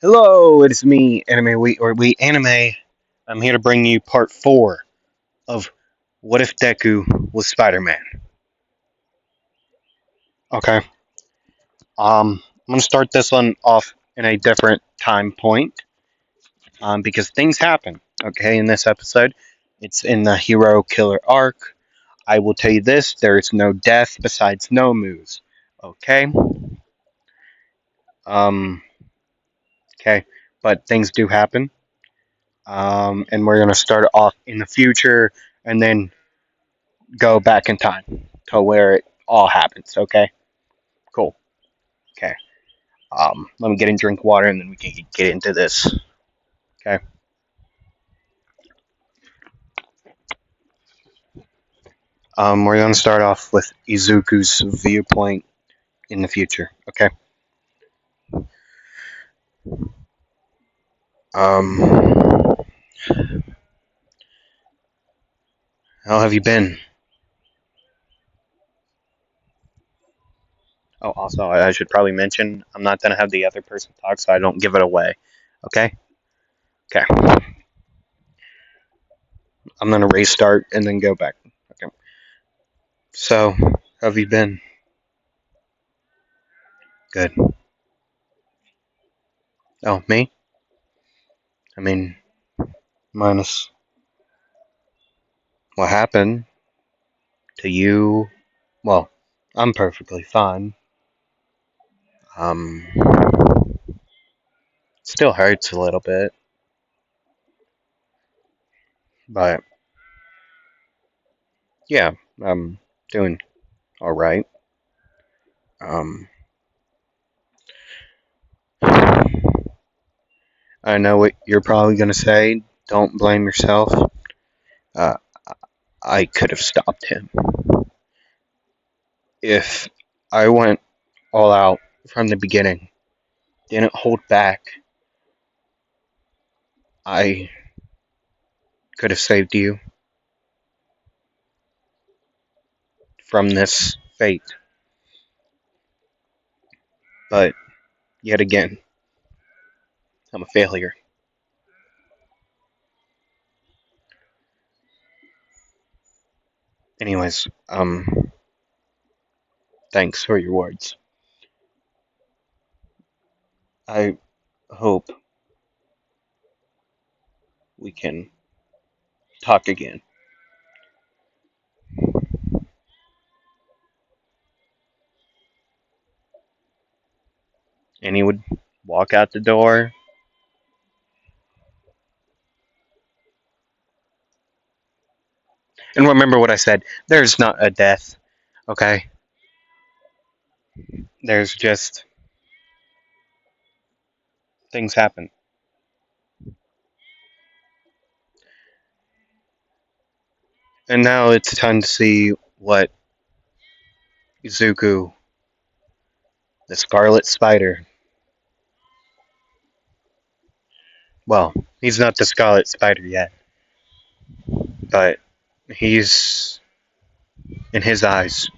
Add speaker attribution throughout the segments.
Speaker 1: Hello, it's me, Anime We Anime. I'm here to bring you part 4 of What If Deku Was Spider-Man. Okay. I'm gonna start this one off in a different time point. Because things happen. Okay, in this episode, it's in the hero killer arc. I will tell you this: there is no death besides no moves. Okay. Um. Okay, but things do happen. And we're gonna start off in the future, and then go back in time to where it all happens. Okay, cool. Okay, let me get and drink water, and then we can get into this. Okay. We're gonna start off with Izuku's viewpoint in the future. Okay. Um, how have you been? Oh, also, I should probably mention I'm not gonna have the other person talk, so I don't give it away. Okay. Okay. I'm gonna restart and then go back. Okay. So, how have you been? Good. Oh, me? I mean, minus what happened to you. Well, I'm perfectly fine. Um, Still hurts a little bit, but yeah, I'm doing all right. Um, I know what you're probably gonna say. Don't blame yourself. Uh, I could have stopped him if I went all out from the beginning. Didn't hold back. I could have saved you from this fate. But yet again, I'm a failure. Anyways, thanks for your words. I hope we can talk again. And he would walk out the door. And remember what I said: there's not a death, okay? There's just things happen. And now it's time to see what Izuku, the Scarlet Spider, well, he's not the Scarlet Spider yet, but he's, in his eyes,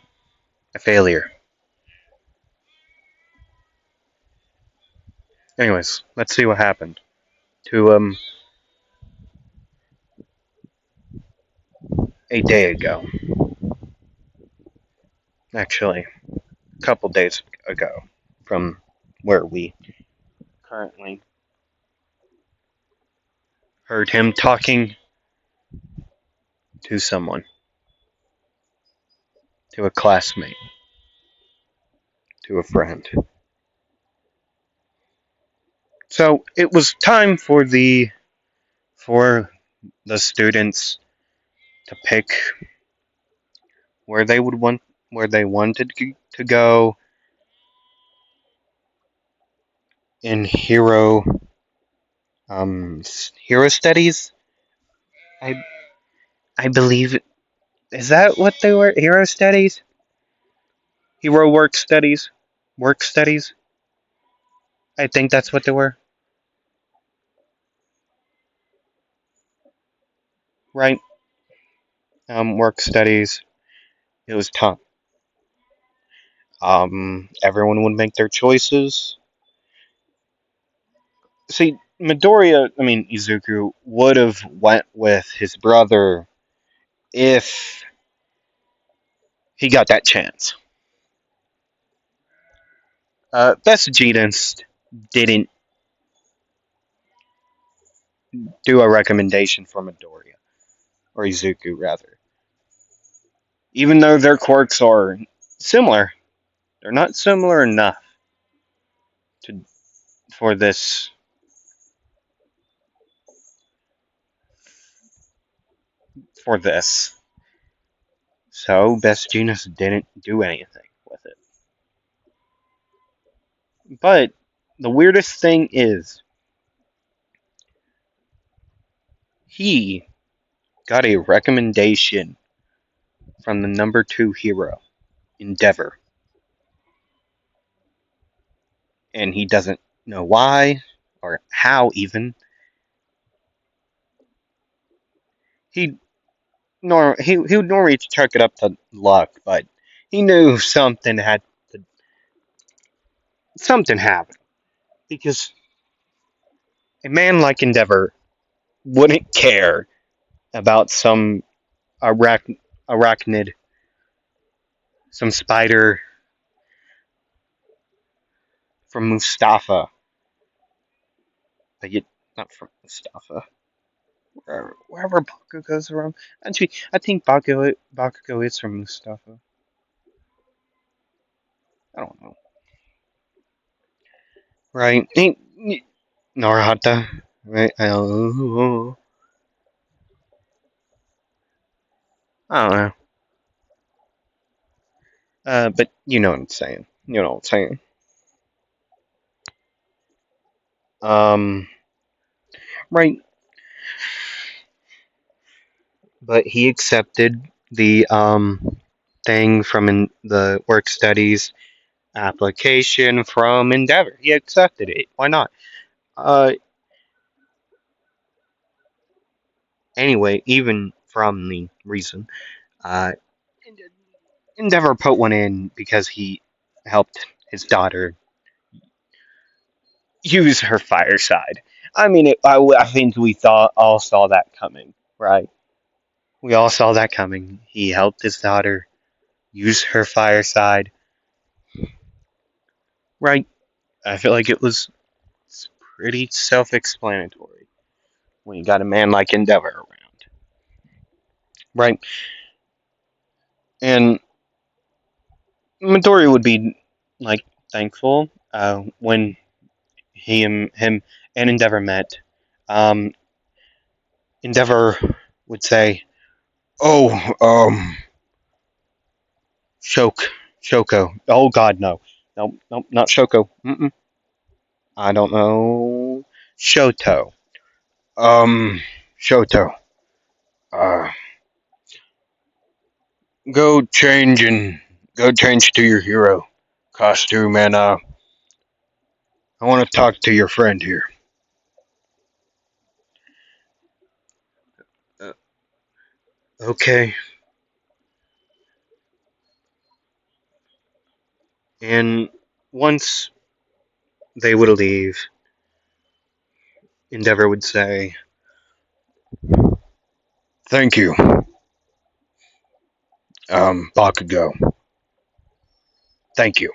Speaker 1: a failure. Anyways, let's see what happened to a day ago. Actually, a couple days ago from where we currently heard him talking to someone, to a classmate, to a friend. So it was time for the students to pick where they would want where they wanted to go in hero studies. I I believe, is that what they were? Hero studies, hero work studies. I think that's what they were, right? Work studies. It was tough. Everyone would make their choices. See, Izuku would have went with his brother if he got that chance. Vegeta didn't do a recommendation for Midoriya, or Izuku rather. Even though their quirks are similar, they're not similar enough to for this for this. So Best Genius didn't do anything with it. But the weirdest thing is he got a recommendation from the number two hero, Endeavor, and he doesn't know why or how even. He he would normally chalk it up to luck, but he knew something happened because a man like Endeavor wouldn't care about some arachnid, some spider from Mustafa, but yet not from Mustafa. Wherever Bakugo goes around. Actually, I think Bakugo is from Mustafa. I don't know. Right? Narahata. Right? I don't know. But you know what I'm saying. You know what I'm saying. Um, right. But he accepted the thing from the work studies application from Endeavor. He accepted it. Why not? Uh, anyway, even from the reason, uh, Endeavor put one in because he helped his daughter use her fireside. I think we all saw that coming, right? We all saw that coming. He helped his daughter use her fireside, right? I feel like it's pretty self-explanatory when you got a man like Endeavor around, right? And Midori would be like thankful when him and Endeavor met. Um, Endeavor would say, "Oh, Shoko. Oh God, no, no, not Shoko. Mm-mm. I don't know. Shoto. Um, Shoto. Uh, go change and go change to your hero costume, and I want to talk to your friend here." Uh, okay. And once they would leave, Endeavor would say, "Thank you, Bakugo. Thank you.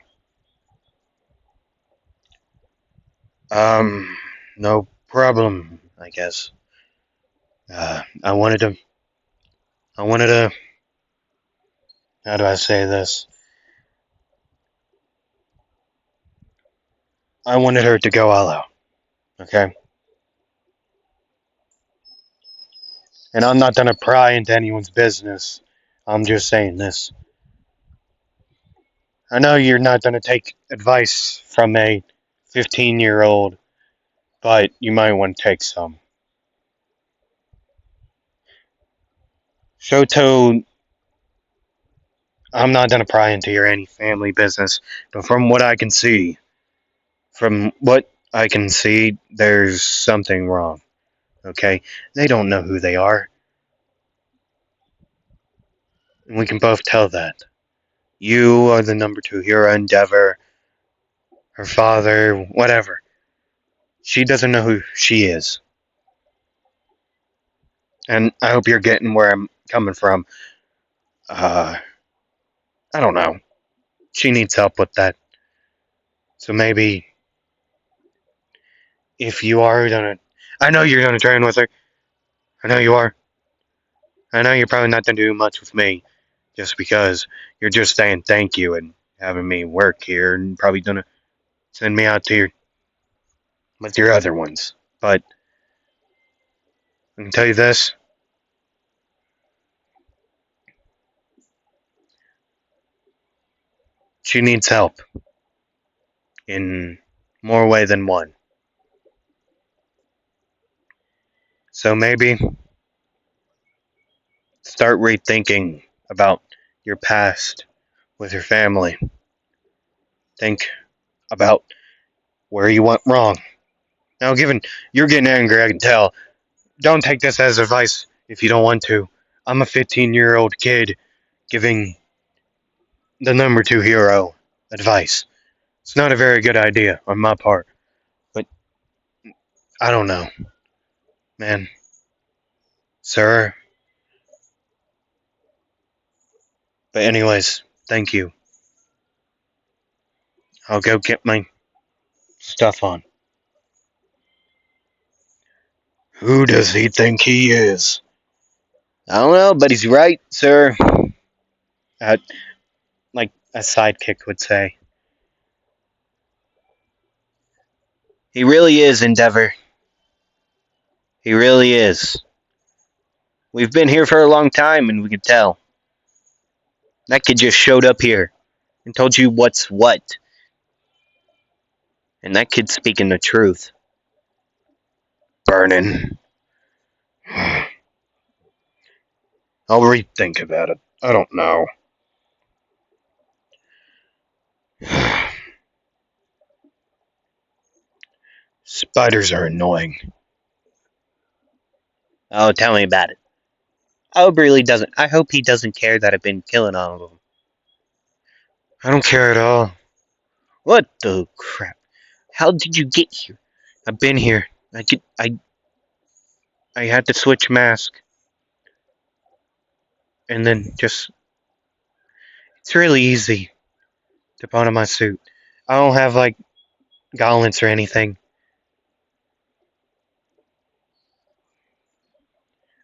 Speaker 1: Um, no problem. I guess. Uh, I wanted to. I wanted to. How do I say this? I wanted her to go all out. Okay, and I'm not gonna pry into anyone's business. I'm just saying this. I know you're not gonna take advice from a 15-year-old, but you might want to take some. Shoto, I'm not gonna pry into your any family business, but from what I can see, there's something wrong. Okay, they don't know who they are, and we can both tell that. You are the number two hero, Endeavor, her father, whatever. She doesn't know who she is. And I hope you're getting where I'm coming from. Uh, I don't know. She needs help with that. So maybe if you are gonna, I know you're gonna train with her. I know you are. I know you're probably not gonna do much with me, just because you're just saying thank you and having me work here, and probably gonna send me out to your with your other ones. But I can tell you this: she needs help in more way than one. So maybe start rethinking about your past with your family. Think about where you went wrong. Now, given you're getting angry, I can tell. Don't take this as advice if you don't want to. I'm a 15-year-old kid giving the number two hero advice. It's not a very good idea on my part, but I don't know, man. Sir. But, anyways, thank you. I'll go get my stuff on. Who does he think he is? I don't know, but he's right, sir. Uh, like a sidekick would say. He really is, Endeavor. He really is. We've been here for a long time, and we could tell. That kid just showed up here and told you what's what. And that kid's speaking the truth. Burning. I'll rethink about it. I don't know. Spiders are annoying. Oh, tell me about it. I hope really doesn't. I hope he doesn't care that I've been killing all of them. I don't care at all. What the crap? How did you get here? I've been here. I had to switch mask, and then just. It's really easy to put on my suit. I don't have like gauntlets or anything.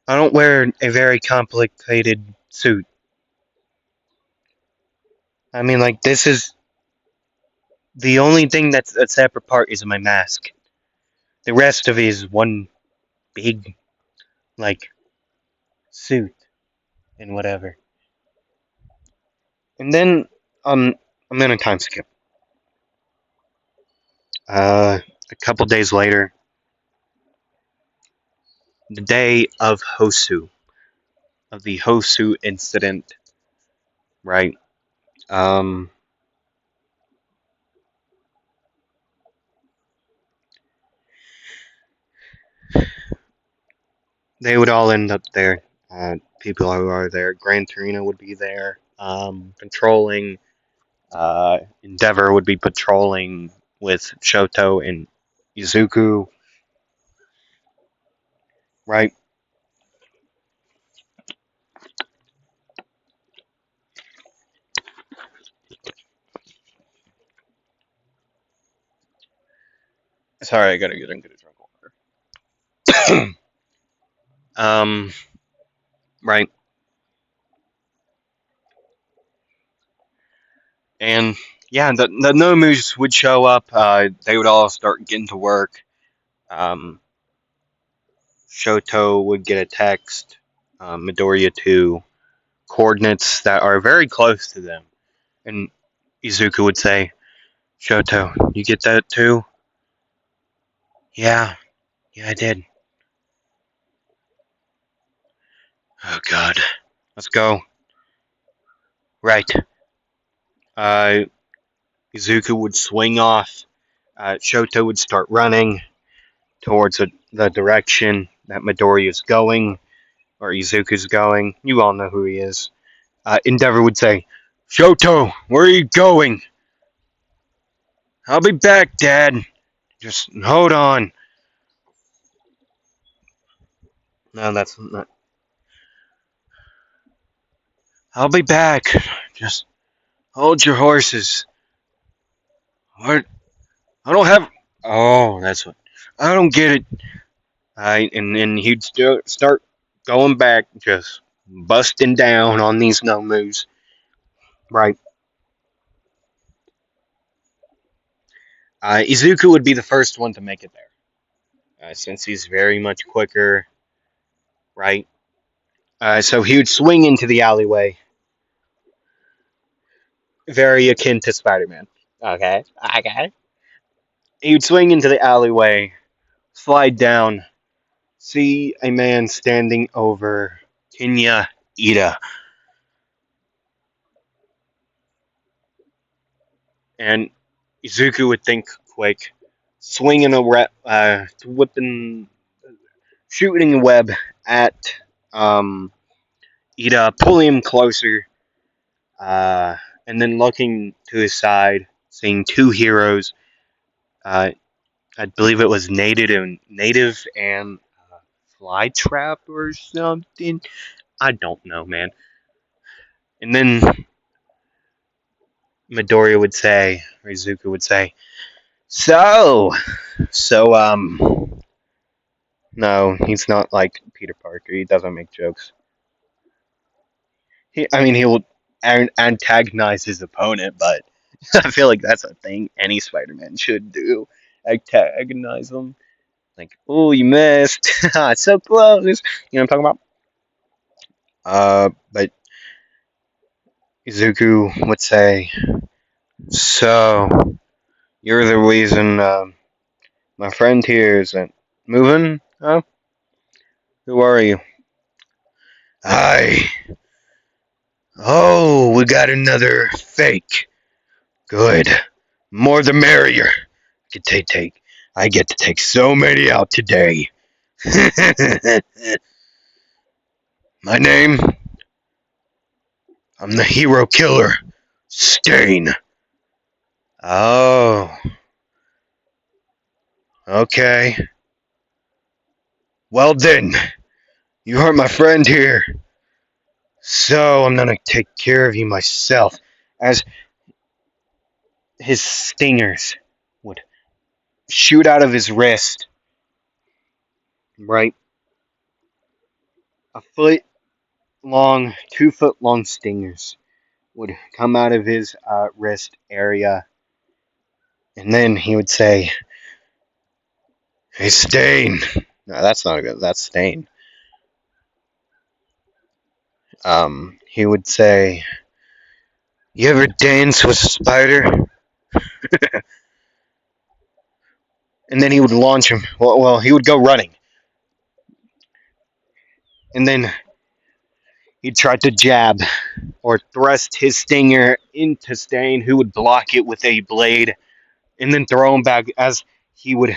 Speaker 1: I don't wear a very complicated suit. I mean, like, this is the only thing that's a separate part is my mask. The rest of it is one big, like, suit and whatever. And then, I'm in a time skip. A couple days later, the day of Hosu, of the Hosu incident, right? Um, they would all end up there. People who are there. Gran Torino would be there, patrolling. Endeavor would be patrolling with Shoto and Izuku, right? Sorry, I gotta get a drink of water. Right. And yeah, the Nomus would show up. They would all start getting to work. Um, Shoto would get a text, Midoriya too, coordinates that are very close to them. And Izuku would say, Shoto, you get that too? Yeah, yeah, I did. Oh god. Let's go. Right. Uh, Izuku would swing off. Shoto would start running towards the direction that Midori is going, or Izuku's going. You all know who he is. Endeavor would say, Shoto, where are you going? I'll be back, Dad. Just hold on. No, that's not. I'll be back. Just hold your horses. What? I don't have. Oh, that's what. I don't get it. And then he'd start going back, just busting down on these no moves. Right. Izuku would be the first one to make it there, since he's very much quicker. Right. So he would swing into the alleyway, very akin to Spider-Man. Okay. Okay. He would swing into the alleyway, slide down, see a man standing over Kinya Ida, and Izuku would think quick, swinging whipping, shooting a web at um, Ida, pulling him closer, uh, and then looking to his side, seeing two heroes. Uh, I believe it was native and Flytrap or something. I don't know, man. And then Midoriya would say, or Izuku would say, so, no, he's not like Peter Parker. He doesn't make jokes. He will antagonize his opponent, but I feel like that's a thing any Spider-Man should do. Antagonize them. Like, oh, you missed. So close. You know what I'm talking about? But Izuku would say, so, you're the reason my friend here isn't moving? Huh? Who are you? I. Oh, we got another fake. Good. More the merrier. I get to take so many out today. My name? I'm the hero killer. Stain. Oh, okay. Well then, you hurt my friend here. So I'm gonna take care of you myself. As his stingers would shoot out of his wrist, right? A foot long, 2 foot long stingers would come out of his wrist area, and then he would say, "Hey, Stain." No, that's not good. That's Stain. He would say, "You ever dance with a spider?" And then he would launch him. Well, he would go running, and then he'd try to jab or thrust his stinger into Stain, who would block it with a blade, and then throw him back. As he would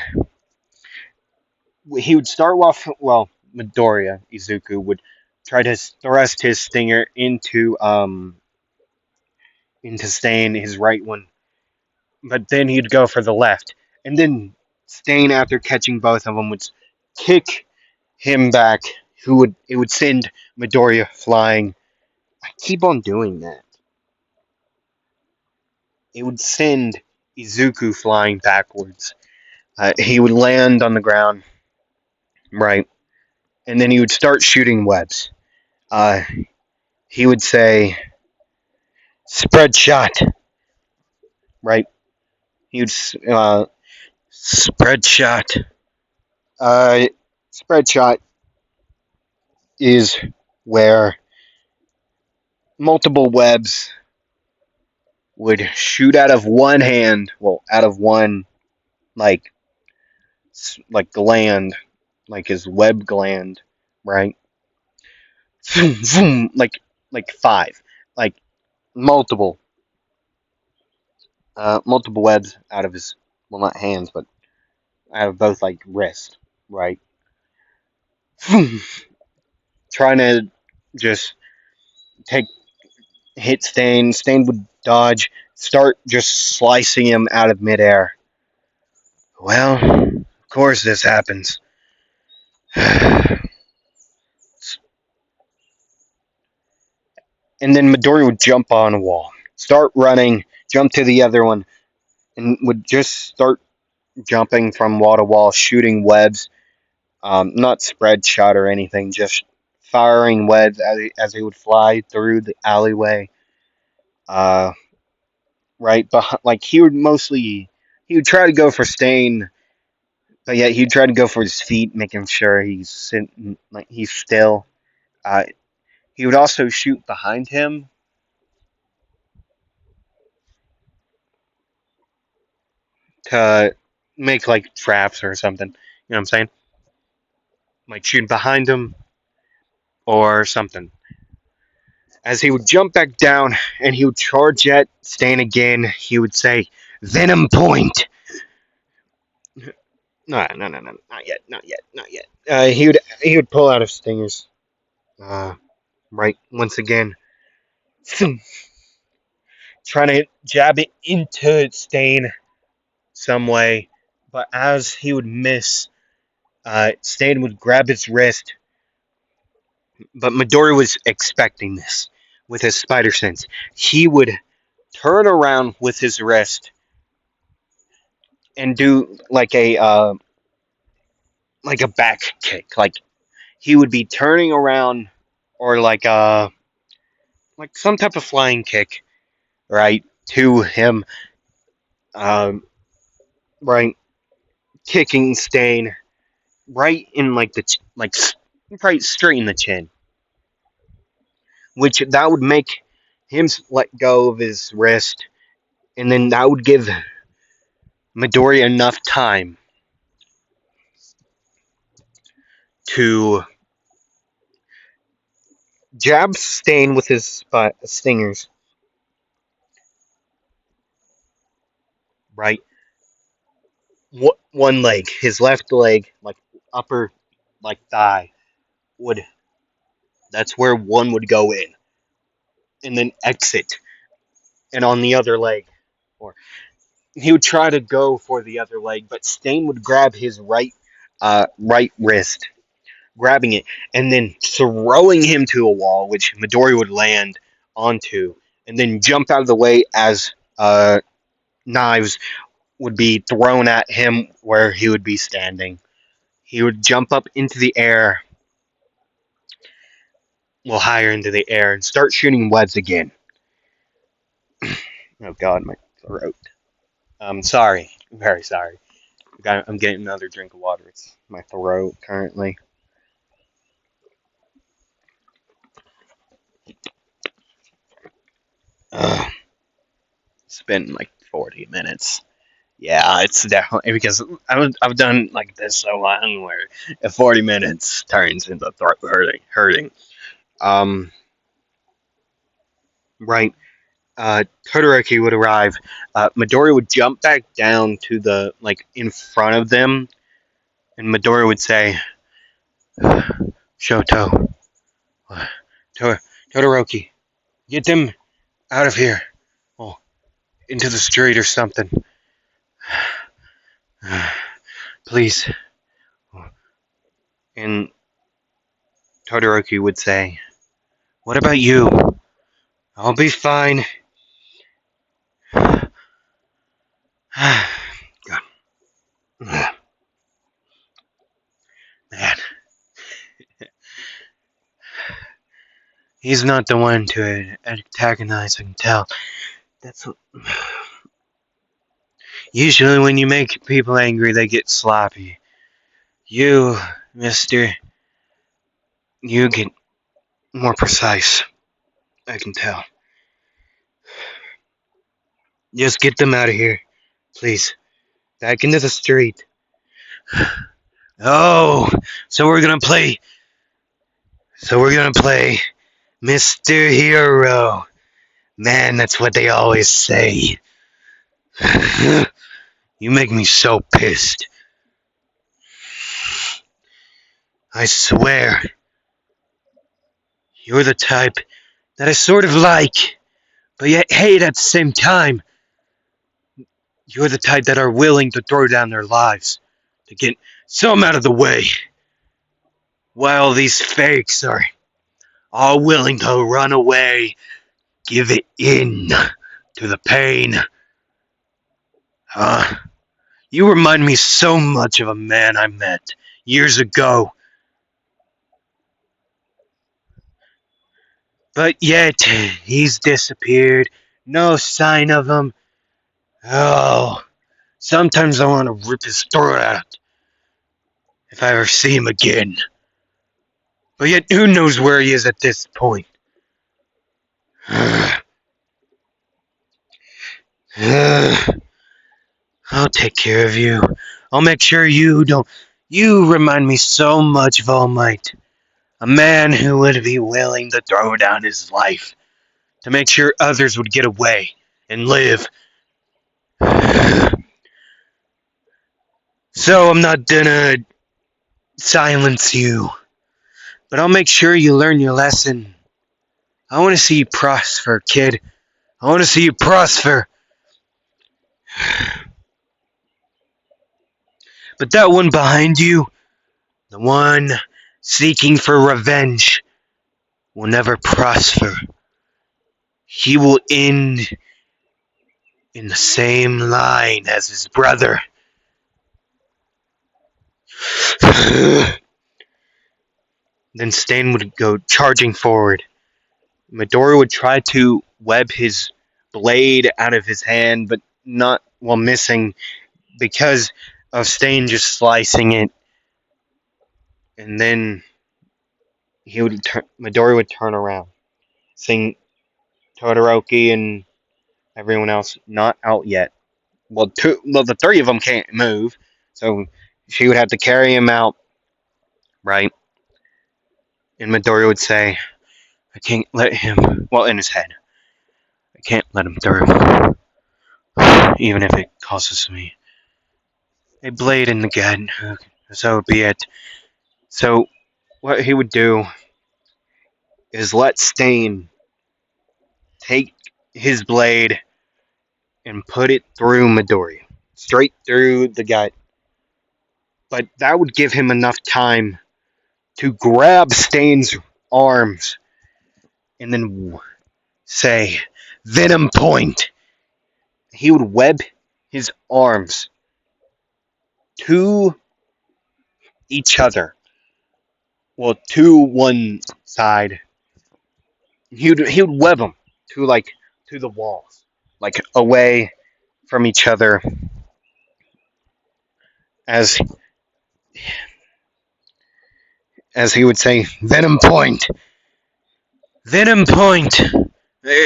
Speaker 1: he would start off. Well, Midoriya Izuku would try to thrust his stinger into Stain, his right one, but then he'd go for the left, and then Stain, after catching both of them, would kick him back. Who would It would send Midoriya flying. I keep on doing that. It would send Izuku flying backwards. He would land on the ground, right, and then he would start shooting webs. Uh, he would say, "Spread shot," right? He would spread shot. Uh, Spread shot is where multiple webs would shoot out of one hand, well, out of one like gland, like his web gland, right? Vroom, vroom, like five, like multiple, multiple webs out of his, well, not hands, but out of both like wrist, right? Vroom, trying to just take hit Stain. Stain would dodge, start just slicing him out of midair. Well, of course this happens. And then Midori would jump on a wall, start running, jump to the other one, and would just start jumping from wall to wall, shooting webs. Not spread shot or anything, just firing webs as he would fly through the alleyway. Uh, right behind, like he would try to go for Stain, but yet he'd try to go for his feet, making sure he's sitting, like he's still. Uh, he would also shoot behind him to make like traps or something. You know what I'm saying? Like shoot behind him or something. As he would jump back down and he would charge at Stain again, he would say, "Venom point." No, no, no, no, not yet, not yet, not yet. He would pull out his stingers. Uh, right, once again, trying to jab it into Stain some way, but as he would miss, Stain would grab his wrist. But Midori was expecting this with his spider sense. He would turn around with his wrist and do like a back kick. Like he would be turning around or like some type of flying kick, right, to him, um, right, kicking Stain right in like right straight in the chin, which that would make him let go of his wrist, and then that would give Midori enough time to jab Stain with his stingers, right? One leg, his left leg, like upper, like thigh, would that's where one would go in, and then exit, and on the other leg, or he would try to go for the other leg, but Stain would grab his right wrist, grabbing it, and then throwing him to a wall, which Midori would land onto, and then jump out of the way as knives would be thrown at him where he would be standing. He would jump up into the air, well, higher into the air, and start shooting webs again. Oh God, my throat. I'm sorry, I'm very sorry. I'm getting another drink of water. It's my throat currently. It's been like 40 minutes. Yeah, it's definitely because I've done like this so long where 40 minutes turns into throat hurting. Um, right. Todoroki would arrive. Midori would jump back down to the like in front of them, and Midori would say, "Shoto, to- Todoroki, get them out of here, oh, into the street or something, please." And Todoroki would say, "What about you? I'll be fine." God, man, he's not the one to antagonize. I can tell. That's usually when you make people angry, they get sloppy. You, Mister, you get more precise. I can tell. Just get them out of here, please. Back into the street. Oh, so we're gonna play. So we're gonna play Mr. Hero. Man, that's what they always say. You make me so pissed. I swear, you're the type that I sort of like, but yet hate at the same time. You're the type that are willing to throw down their lives to get some out of the way, while these fakes are all willing to run away, give it in to the pain. Uh, you remind me so much of a man I met years ago, but yet he's disappeared. No sign of him. Oh, sometimes I want to rip his throat out if I ever see him again. But yet, who knows where he is at this point? I'll take care of you. I'll make sure you don't. You remind me so much of All Might. A man who would be willing to throw down his life to make sure others would get away and live. So I'm not gonna silence you, but I'll make sure you learn your lesson. I want to see you prosper, kid. I want to see you prosper. But that one behind you, the one seeking for revenge, will never prosper. He will end in the same line as his brother. Then Stain would go charging forward. Midori would try to web his blade out of his hand, but not while missing because of Stain just slicing it. And then Midori would turn around, seeing Todoroki and everyone else not out yet. Well, the three of them can't move, so she would have to carry him out, right? And Midori would say, "I can't let him." Well, in his head, I can't let him through, even if it costs me a blade in the gut. So be it. So what he would do is let Stain take his blade and put it through Midori, straight through the gut. But that would give him enough time to grab Stain's arms and then say, "Venom point." He would web his arms to each other. Well, to one side. He would web them to the walls, like away from each other, as he would say, "Venom point, Venom point,"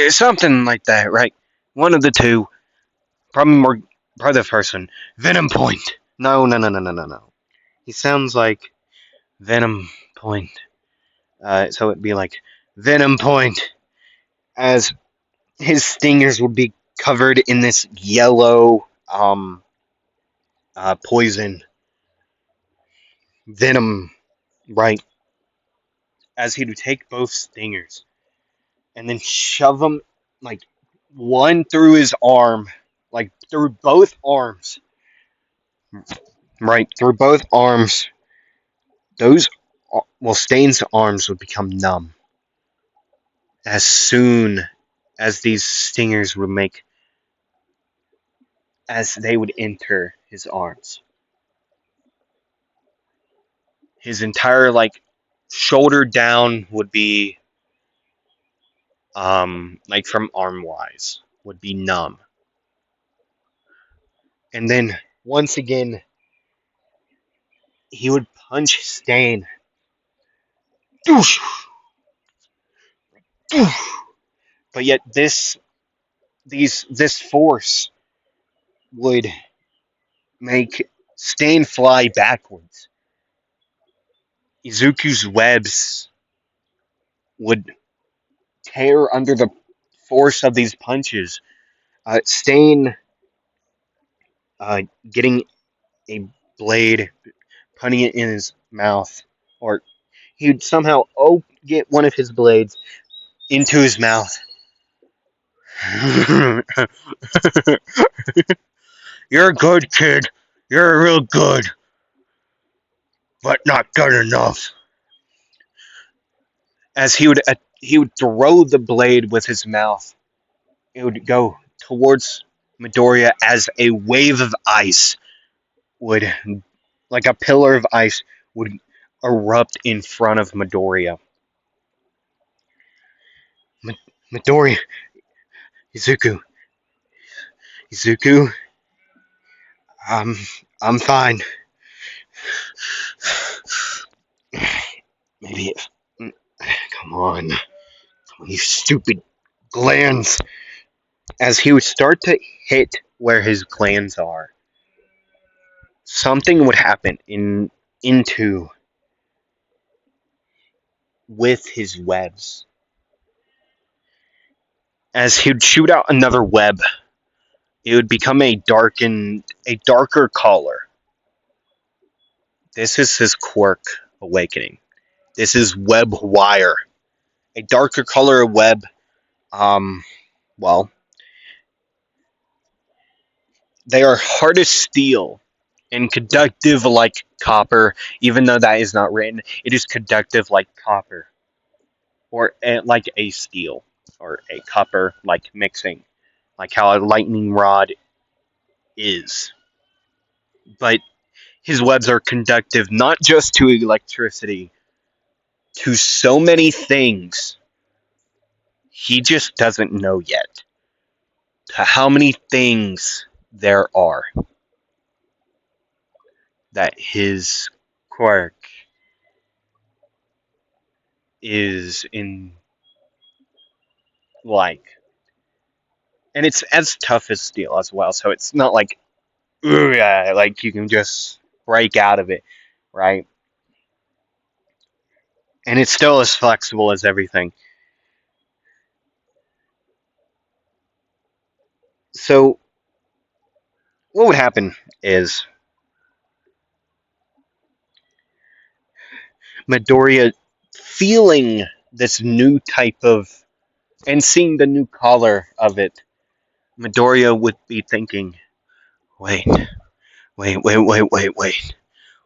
Speaker 1: something like that, right? One of the two, probably more, probably the first one. Venom point. No, no, no, no, no, no, no. He sounds like Venom point. So it'd be like Venom point, as his stingers would be covered in this yellow poison venom, right? As he would take both stingers and then shove them like one through his arm, like through both arms, right? Through both arms. Those, well, Stain's arms would become numb as soon as these stingers would make, as they would enter his arms. His entire shoulder down would be like from arm wise would be numb. And then once again he would punch Stain. But yet this force would make Stain fly backwards. Izuku's webs would tear under the force of these punches. Stain getting a blade, putting it in his mouth, or he'd somehow get one of his blades into his mouth. You're a good kid. You're real good, but not good enough. As he would throw the blade with his mouth, it would go towards Midoriya as a wave of ice would, like a pillar of ice, would erupt in front of Midoriya. Midoriya, Izuku, Izuku, um, I'm fine. Maybe it. Come on, you stupid glands. As he would start to hit where his glands are, something would happen into with his webs. As he'd shoot out another web, it would become a darker color. This is his quirk awakening. This is web wire. A darker color of web. Um, well, they are hard as steel and conductive like copper. Even though that is not written, it is conductive like copper, or like a steel, or a copper like mixing, like how a lightning rod is. But his webs are conductive not just to electricity, to so many things he just doesn't know yet. To how many things there are that his quirk is in, like. And it's as tough as steel as well, so it's not like, ooh, yeah, like you can just break out of it, right? And it's still as flexible as everything. So what would happen is Midoriya, feeling this new type of, and seeing the new color of it, Midoriya would be thinking, wait, wait.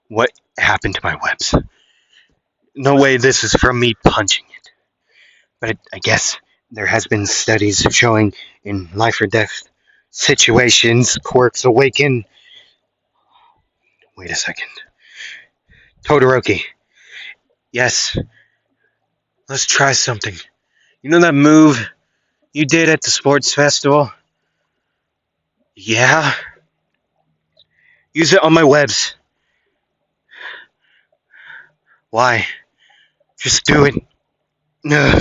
Speaker 1: What happened to my webs? No way this is from me punching it. But I guess there has been studies showing in life or death situations, quirks awaken. Wait a second. Todoroki, yes, let's try something. You know that move you did at the sports festival? Yeah? Use it on my webs. Why? Just do it. No.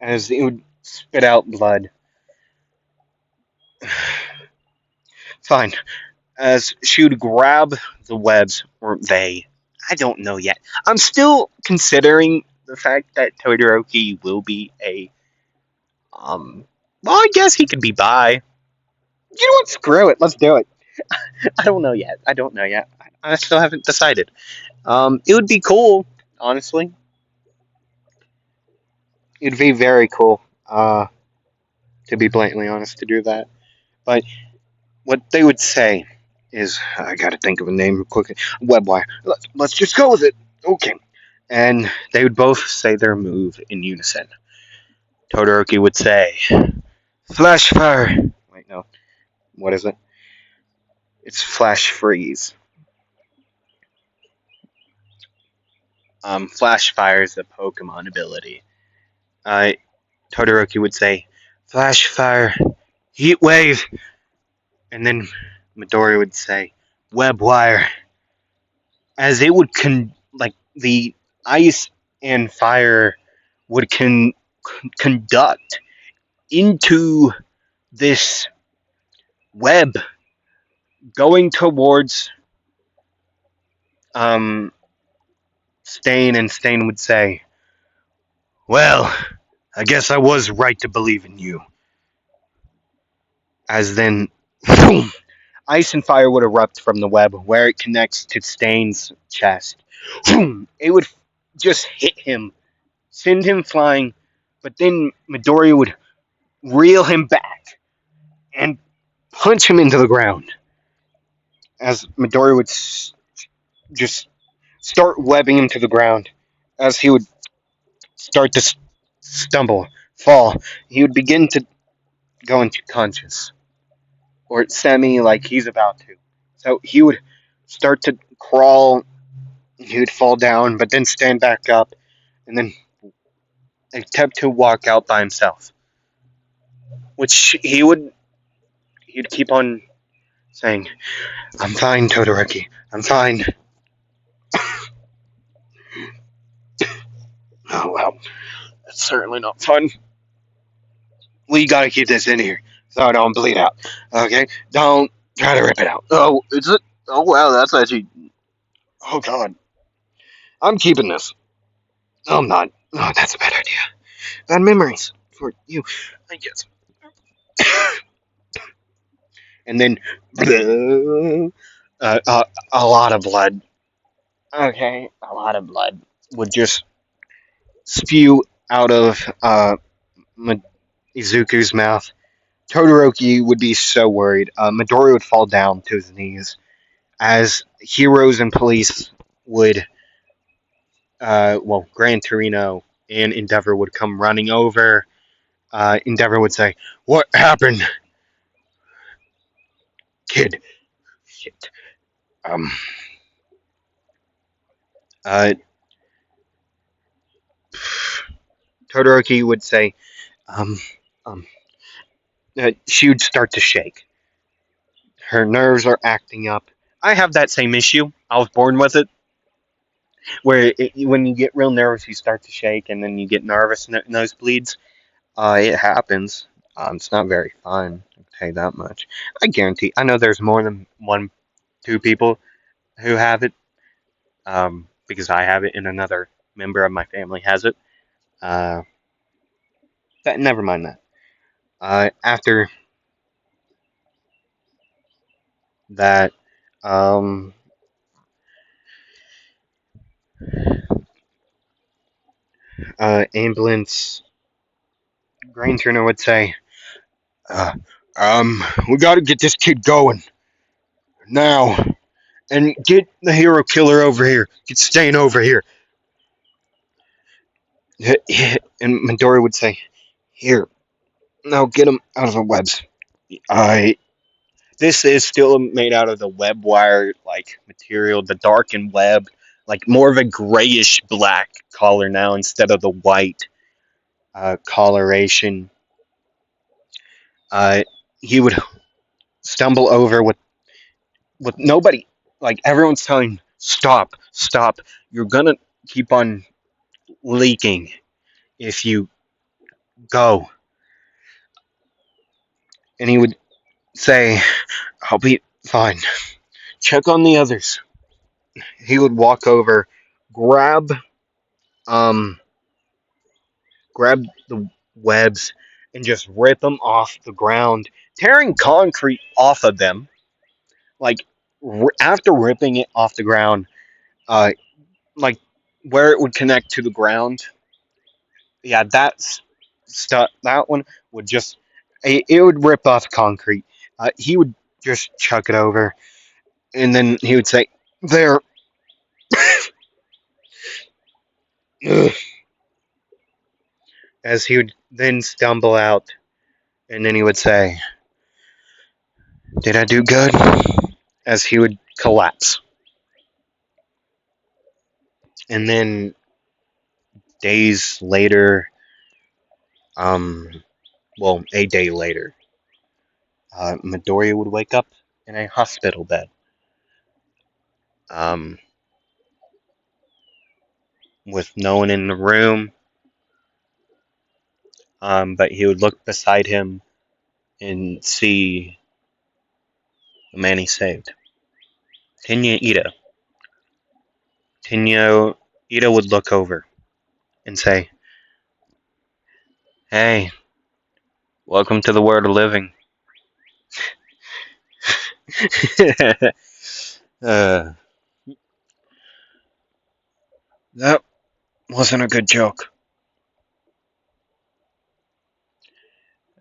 Speaker 1: As it would spit out blood. Fine. As she would grab the webs, or they. I don't know yet. I'm still considering the fact that Todoroki will be a. Well, I guess he could be bi. You know what? Screw it. Let's do it. I don't know yet. I still haven't decided. It would be cool, honestly. It'd be very cool, to be blatantly honest, to do that. But what they would say is, I gotta think of a name real quick. Webwire. Let's just go with it. Okay. And they would both say their move in unison. Todoroki would say, Flash Fire. Wait, no. What is it? It's Flash Freeze. Flash Fire is a Pokemon ability. Uh, Todoroki would say, Flash Fire, Heat Wave. And then Midori would say, Web Wire. As it would like the ice and fire would conduct into this web going towards um Stain, and Stain would say, well, I guess I was right to believe in you. As then boom, ice and fire would erupt from the web where it connects to Stain's chest. Boom, it would just hit him, send him flying, but then Midori reel him back and punch him into the ground. As Midori would just start webbing him to the ground. As he would start to stumble, fall, he would begin to go into conscious, or semi like he's about to. So he would start to crawl, he would fall down, but then stand back up, and then attempt to walk out by himself. Which he'd keep on saying, "I'm fine, Todoroki. I'm fine." Oh well, that's certainly not fun. We gotta keep this in here so I don't bleed out. Okay, don't try to rip it out. Oh, is it? Oh wow, that's actually. Oh god, I'm keeping this. No, I'm not. Oh, that's a bad idea. Bad memories for you, I guess. And then a lot of blood. Okay, a lot of blood would just spew out of Izuku's mouth. Todoroki would be so worried. Midori would fall down to his knees as heroes and police would, Gran Torino and Endeavor would come running over. Endeavor would say, "What happened, kid?" Shit. Um. Uh. Todoroki would say, um. Um. She would start to shake. Her nerves are acting up. I have that same issue. I was born with it, where when you get real nervous, you start to shake, and then you get nervous nosebleeds. It happens. It's not very fun. I can tell you that much. I guarantee. I know there's more than one, two people who have it. Because I have it, and another member of my family has it. Uh, never mind that. After that, um, ambulance. Grain Turner would say, uh, we got to get this kid going now, and get the hero killer over here. Get Stain over here." And Midori would say, "Here, now get him out of the webs." I This is still made out of the web wire like material, the darkened web, like more of a grayish black collar now instead of the white coloration. Uh, he would stumble over with nobody, like everyone's telling, "Stop, stop! You're gonna keep on leaking if you go." And he would say, "I'll be fine. Check on the others." He would walk over, grab um grab the webs and just rip them off the ground, tearing concrete off of them. Like after ripping it off the ground, uh, like where it would connect to the ground. Yeah, that's stuff. That one would just it would rip off concrete. He would just chuck it over, and then he would say, "There." As he would then stumble out, and then he would say, "Did I do good?" As he would collapse. And then days later, um, a day later, Midoriya would wake up in a hospital bed, um, with no one in the room. But he would look beside him and see the man he saved, Tinya Ida. Tinya Ida would look over and say, "Hey, welcome to the world of living." uh, that wasn't a good joke.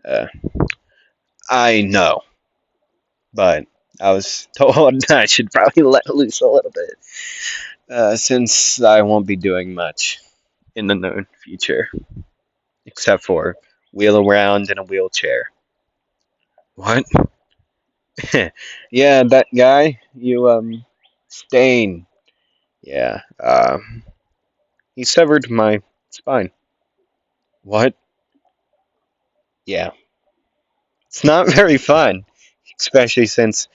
Speaker 1: Uh, I know, but I was told I should probably let loose a little bit, since I won't be doing much in the known future, except for wheel around in a wheelchair. What? Yeah, that guy, Stain. Yeah, he severed my spine. What? Yeah, it's not very fun, especially since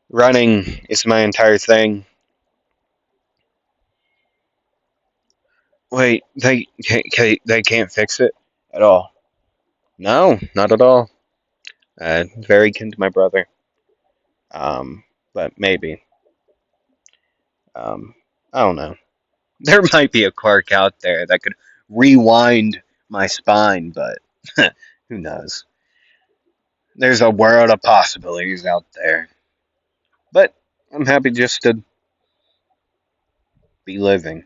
Speaker 1: running is my entire thing. Wait, they can't fix it at all. No, not at all. Very kin to my brother. Um, but maybe. Um, I don't know. There might be a quirk out there that could rewind my spine, but who knows? There's a world of possibilities out there. But I'm happy just to be living.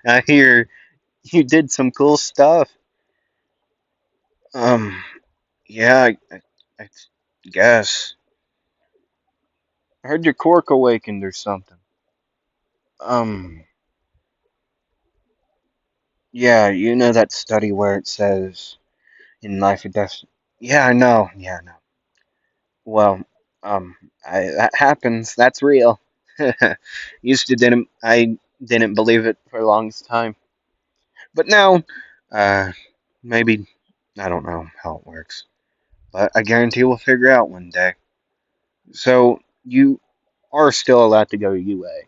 Speaker 1: I hear you did some cool stuff. Um, yeah, I guess. I heard your cork awakened or something. Um, yeah, you know that study where it says in life or death. Yeah, I know. Yeah, I know. Well, that happens. That's real. Used to didn't I didn't believe it for the longest time, but now, uh, maybe I don't know how it works, but I guarantee we'll figure out one day. So you are still allowed to go to UA.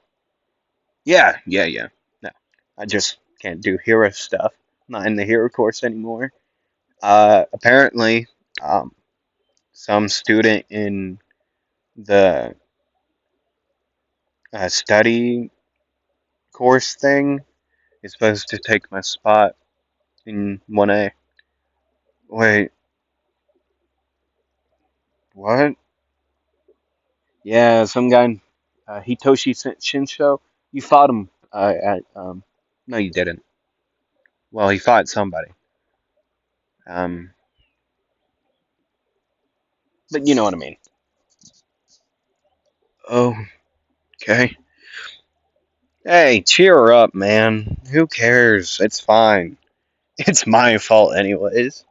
Speaker 1: Yeah, yeah, yeah. No, I just can't do hero stuff. Not in the hero course anymore. Apparently, um, some student in the study course thing is supposed to take my spot in 1A. Wait, what? Yeah, some guy, Hitoshi Shinsho. You fought him no, you didn't. Well, he fought somebody. Um, but you know what I mean. Oh, okay. Hey, cheer up, man. Who cares? It's fine. It's my fault, anyways.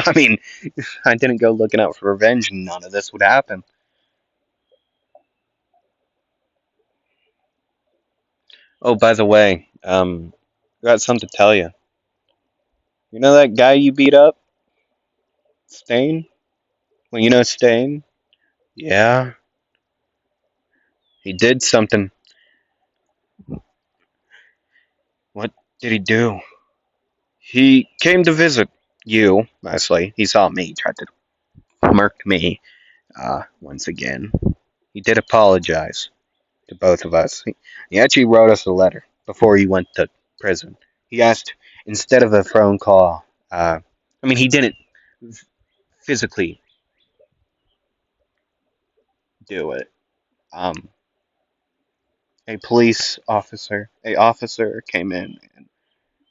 Speaker 1: I mean, if I didn't go looking out for revenge, none of this would happen. Oh, by the way, got something to tell you. You know that guy you beat up, Stain? Well, you know Stain? Yeah, he did something. What did he do? He came to visit you, Leslie. He saw me, tried to murk me, once again. He did apologize to both of us. He actually wrote us a letter before he went to prison. He asked, instead of a phone call, I mean, he didn't physically do it. Um, a officer came in and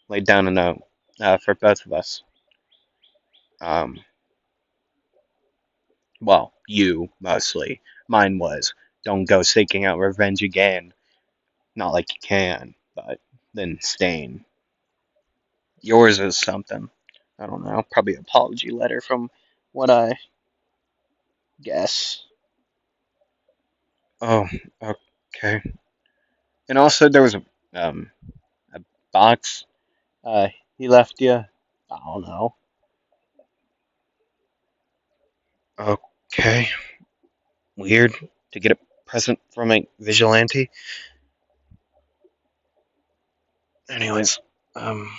Speaker 1: laid down a note, for both of us. Um, well, you mostly. Mine was, don't go seeking out revenge again. Not like you can, but then Stain. Yours is something. I don't know, probably an apology letter from what I guess. Oh, okay. And also there was a box uh he left you. I don't know. Okay. Weird to get a present from a vigilante. Anyways, um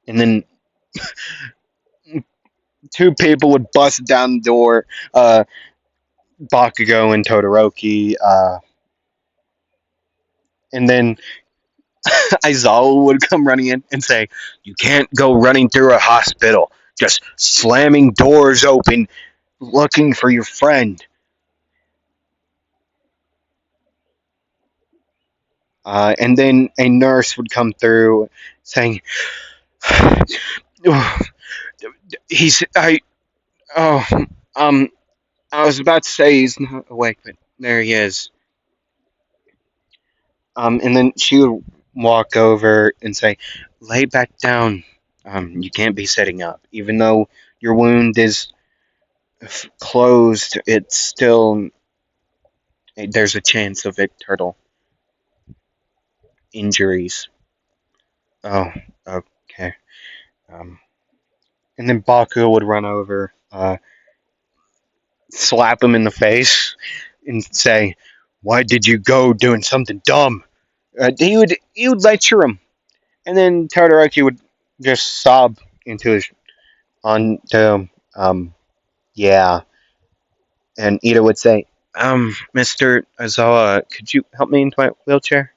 Speaker 1: and then two people would bust down the door, Bakugo and Todoroki, and then Aizawa would come running in and say, "You can't go running through a hospital, just slamming doors open, looking for your friend." And then a nurse would come through saying, oh, he's, oh, um, I was about to say he's not awake, but there he is. And then she would walk over and say, lay back down. You can't be sitting up. Even though your wound is closed, it's still, there's a chance of internal injuries. Oh, okay. Um, and then Baku would run over, slap him in the face, and say, "Why did you go doing something dumb?" He would lecture him, and then Todoroki would just sob into his onto him. Yeah, and Ida would say, Mr. Azawa, could you help me into my wheelchair?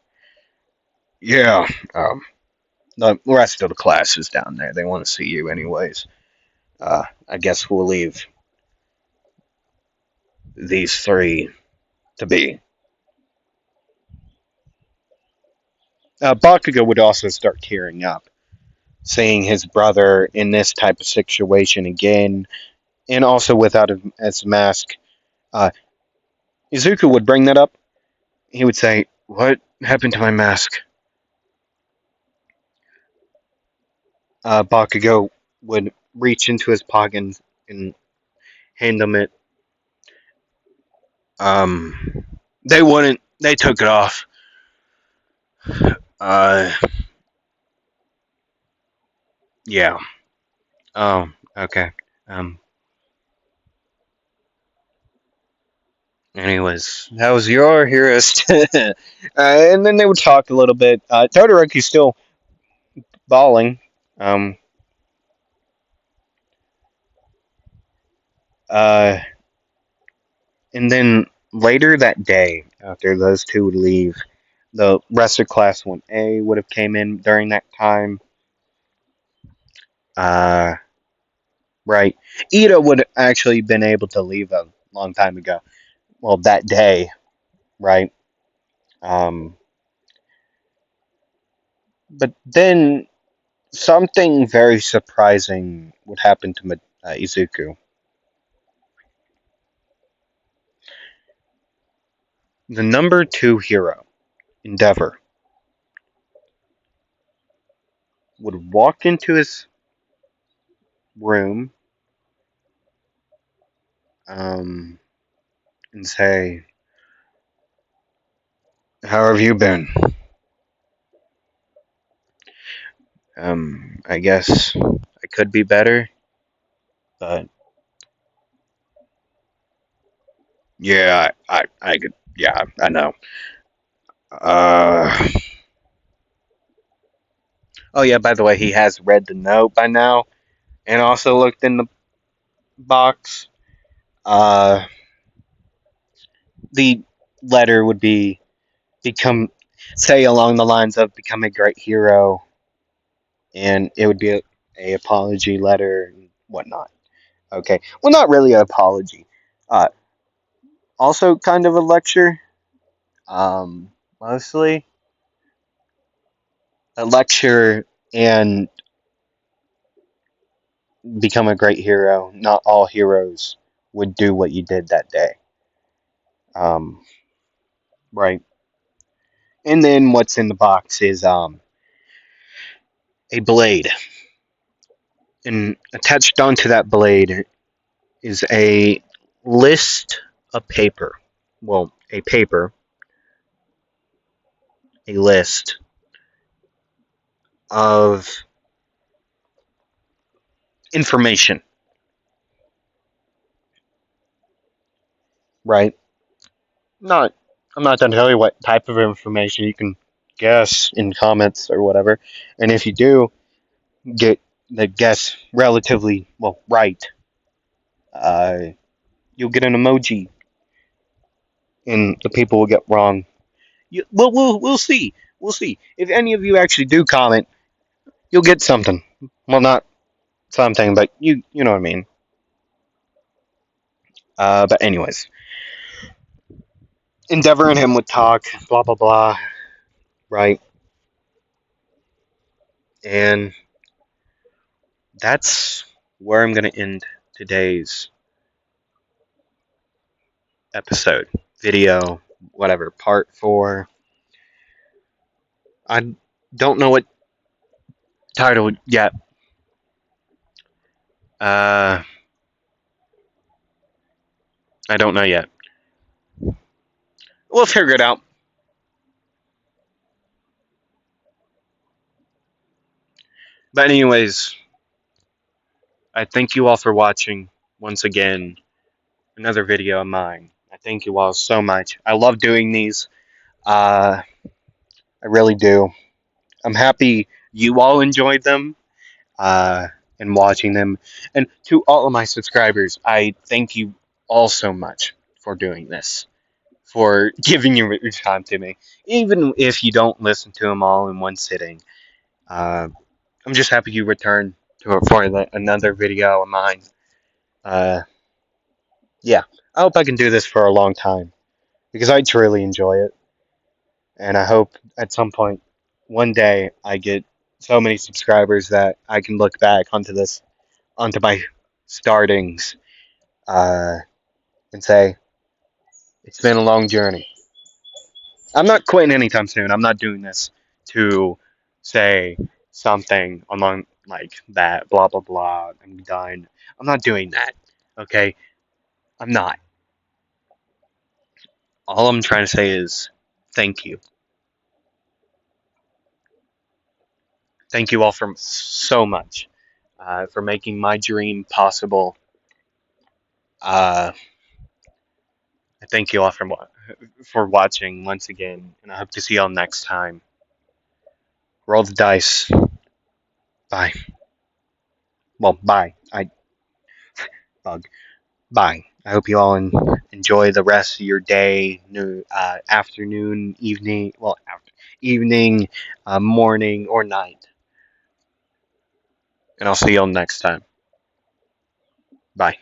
Speaker 1: Yeah, the rest of the class is down there. They want to see you anyways. I guess we'll leave these three to be. Bakugo would also start tearing up, seeing his brother in this type of situation again, and also without his mask. Uh, Izuku would bring that up. He would say, "What happened to my mask?" Bakugo would reach into his pocket and hand him it. Um, they wouldn't. They took it off. Uh, yeah. Oh, okay. Um, anyways, that was your heroist. And then they would talk a little bit. Todoroki's still bawling. Um, uh, and then later that day, after those two would leave, the rest of class 1A would have came in during that time. Uh, right. Ida would actually been able to leave a long time ago. Well, that day, right? Um, but then something very surprising would happen to Izuku. The number two hero, Endeavor, would walk into his room um, and say, "How have you been? I guess I could be better, but yeah, I could. Yeah, I know. Uh, oh yeah, by the way, he has read the note by now and also looked in the box. Uh, the letter would be become say along the lines of become a great hero, and it would be a apology letter and whatnot. Okay, well, not really an apology. Uh, also kind of a lecture. Mostly a lecture and become a great hero. Not all heroes would do what you did that day. Um, right. And then what's in the box is a blade, and attached onto that blade is a list of paper. Well, a paper, a list of information. Right. Not. I'm not going to tell you what type of information. You can guess in comments or whatever. And if you do get the guess relatively well right, uh, you'll get an emoji, and the people will get wrong. We'll see. We'll see. If any of you actually do comment, you'll get something. Well, not something, but you know what I mean. But anyways, Endeavor and him would talk. Blah blah blah. right? And that's where I'm going to end today's episode, video, whatever, part 4. I don't know what title yet. Uh, I don't know yet. We'll figure it out. But anyways, I thank you all for watching once again. Another video of mine. I thank you all so much. I love doing these. I really do. I'm happy you all enjoyed them uh, and watching them. And to all of my subscribers, I thank you all so much for doing this, for giving your time to me. Even if you don't listen to them all in one sitting, uh, I'm just happy you returned for another video of mine. Uh, yeah, I hope I can do this for a long time because I truly enjoy it. And I hope at some point, one day, I get so many subscribers that I can look back onto my startings, uh, and say, it's been a long journey. I'm not quitting anytime soon. I'm not doing this to say something along like that, blah, blah, blah, I'm done. I'm not doing that, okay? I'm not. All I'm trying to say is thank you. Thank you all for so much, for making my dream possible. I thank you all for watching once again, and I hope to see y'all next time. Roll the dice. Bye. Well, bye. I bug. Bye. I hope you all enjoy the rest of your day, afternoon, evening. Well, evening, morning, or night. And I'll see y'all next time. Bye.